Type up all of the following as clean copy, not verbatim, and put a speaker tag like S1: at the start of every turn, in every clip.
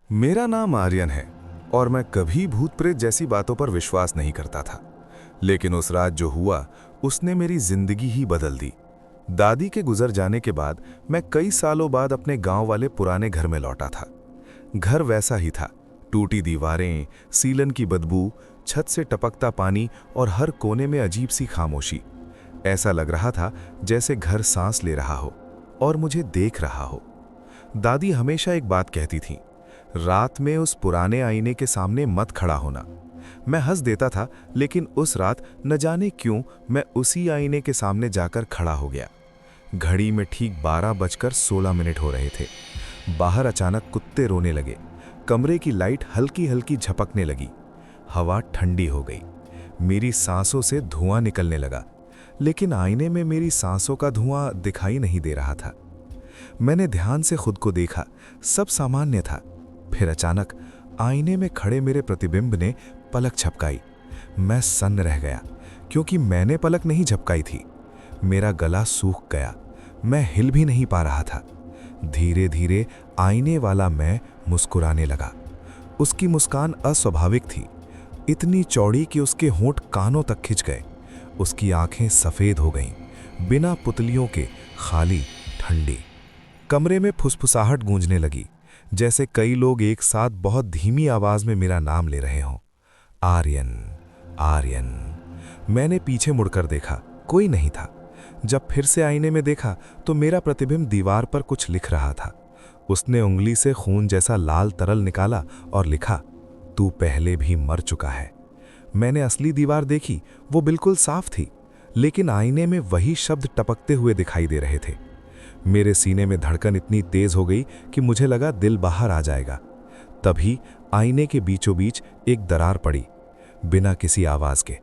S1: मेरा नाम आर्यन है और मैं कभी भूत प्रेत जैसी बातों पर विश्वास नहीं करता था। लेकिन उस रात जो हुआ उसने मेरी जिंदगी ही बदल दी। दादी के गुजर जाने के बाद मैं कई सालों बाद अपने गांव वाले पुराने घर में लौटा था। घर वैसा ही था, टूटी दीवारें, सीलन की बदबू, छत से टपकता पानी और हर कोने में अजीब सी खामोशी। ऐसा लग रहा था जैसे घर सांस ले रहा हो और मुझे देख रहा हो। दादी हमेशा एक बात कहती थी, रात में उस पुराने आईने के सामने मत खड़ा होना। मैं हंस देता था, लेकिन उस रात न जाने क्यों मैं उसी आईने के सामने जाकर खड़ा हो गया। घड़ी में ठीक 12:16 हो रहे थे। बाहर अचानक कुत्ते रोने लगे। कमरे की लाइट हल्की हल्की झपकने लगी। हवा ठंडी हो गई। मेरी सांसों से धुआं निकलने लगा, लेकिन आईने में मेरी सांसों का धुआं दिखाई नहीं दे रहा था। मैंने ध्यान से खुद को देखा, सब सामान्य था। फिर अचानक आईने में खड़े मेरे प्रतिबिंब ने पलक झपकाई। मैं सन्न रह गया, क्योंकि मैंने पलक नहीं झपकाई थी। मेरा गला सूख गया, मैं हिल भी नहीं पा रहा था। धीरे धीरे आईने वाला मैं मुस्कुराने लगा। उसकी मुस्कान अस्वाभाविक थी, इतनी चौड़ी कि उसके होंठ कानों तक खिंच गए। उसकी आंखें सफ़ेद हो गईं, बिना पुतलियों के, खाली, ठंडी। कमरे में फुसफुसाहट गूंजने लगी, जैसे कई लोग एक साथ बहुत धीमी आवाज में मेरा नाम ले रहे हों। आर्यन, आर्यन। मैंने पीछे मुड़कर देखा, कोई नहीं था। जब फिर से आईने में देखा तो मेरा प्रतिबिंब दीवार पर कुछ लिख रहा था। उसने उंगली से खून जैसा लाल तरल निकाला और लिखा, तू पहले भी मर चुका है। मैंने असली दीवार देखी, वो बिल्कुल साफ थी, लेकिन आईने में वही शब्द टपकते हुए दिखाई दे रहे थे। मेरे सीने में धड़कन इतनी तेज हो गई कि मुझे लगा दिल बाहर आ जाएगा। तभी आईने के बीचों बीच एक दरार पड़ी, बिना किसी आवाज के।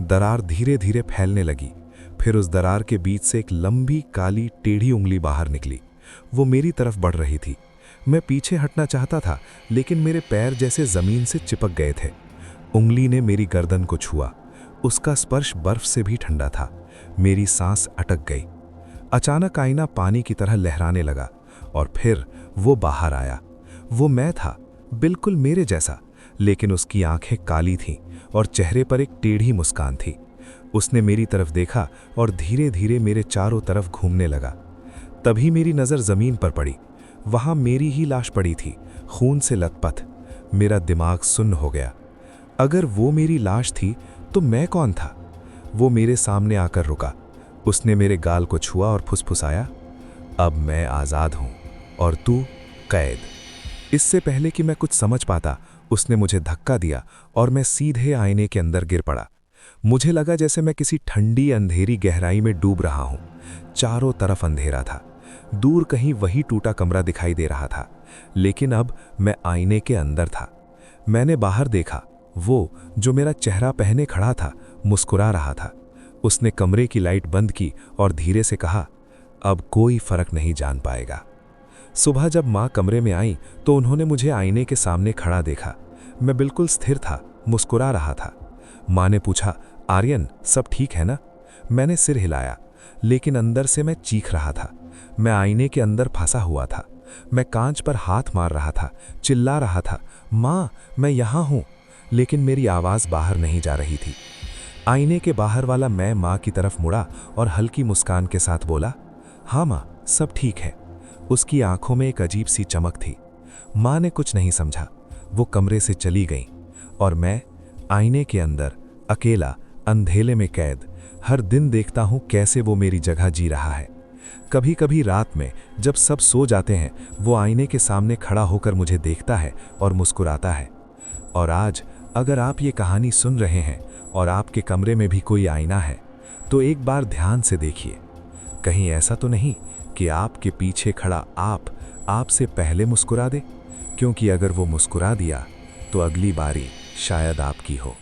S1: दरार धीरे धीरे फैलने लगी। फिर उस दरार के बीच से एक लंबी काली टेढ़ी उंगली बाहर निकली। वो मेरी तरफ बढ़ रही थी। मैं पीछे हटना चाहता था, लेकिन मेरे पैर जैसे जमीन से चिपक गए थे। उंगली ने मेरी गर्दन को छुआ। उसका स्पर्श बर्फ से भी ठंडा था। मेरी सांस अटक गई। अचानक आईना पानी की तरह लहराने लगा और फिर वो बाहर आया। वो मैं था, बिल्कुल मेरे जैसा, लेकिन उसकी आंखें काली थीं और चेहरे पर एक टेढ़ी मुस्कान थी। उसने मेरी तरफ देखा और धीरे धीरे मेरे चारों तरफ घूमने लगा। तभी मेरी नज़र ज़मीन पर पड़ी। वहाँ मेरी ही लाश पड़ी थी, खून से लथपथ। मेरा दिमाग सुन्न हो गया। अगर वो मेरी लाश थी तो मैं कौन था? वो मेरे सामने आकर रुका। उसने मेरे गाल को छुआ और फुसफुसाया, अब मैं आज़ाद हूँ और तू कैद। इससे पहले कि मैं कुछ समझ पाता, उसने मुझे धक्का दिया और मैं सीधे आईने के अंदर गिर पड़ा। मुझे लगा जैसे मैं किसी ठंडी अंधेरी गहराई में डूब रहा हूँ। चारों तरफ अंधेरा था। दूर कहीं वही टूटा कमरा दिखाई दे रहा था, लेकिन अब मैं आईने के अंदर था। मैंने बाहर देखा, वो जो मेरा चेहरा पहने खड़ा था मुस्कुरा रहा था। उसने कमरे की लाइट बंद की और धीरे से कहा, अब कोई फर्क नहीं जान पाएगा। सुबह जब माँ कमरे में आई तो उन्होंने मुझे आईने के सामने खड़ा देखा। मैं बिल्कुल स्थिर था, मुस्कुरा रहा था। माँ ने पूछा, आर्यन सब ठीक है ना? मैंने सिर हिलाया, लेकिन अंदर से मैं चीख रहा था। मैं आईने के अंदर फंसा हुआ था। मैं कांच पर हाथ मार रहा था, चिल्ला रहा था, माँ मैं यहाँ हूँ, लेकिन मेरी आवाज़ बाहर नहीं जा रही थी। आईने के बाहर वाला मैं माँ की तरफ मुड़ा और हल्की मुस्कान के साथ बोला, हाँ माँ सब ठीक है। उसकी आंखों में एक अजीब सी चमक थी। माँ ने कुछ नहीं समझा, वो कमरे से चली गई और मैं आईने के अंदर अकेला, अंधेले में कैद, हर दिन देखता हूँ कैसे वो मेरी जगह जी रहा है। कभी कभी रात में जब सब सो जाते हैं, वो आईने के सामने खड़ा होकर मुझे देखता है और मुस्कुराता है। और आज अगर आप ये कहानी सुन रहे हैं और आपके कमरे में भी कोई आईना है, तो एक बार ध्यान से देखिए। कहीं ऐसा तो नहीं कि आपके पीछे खड़ा आपसे पहले मुस्कुरा दे? क्योंकि अगर वो मुस्कुरा दिया तो अगली बारी शायद आपकी हो।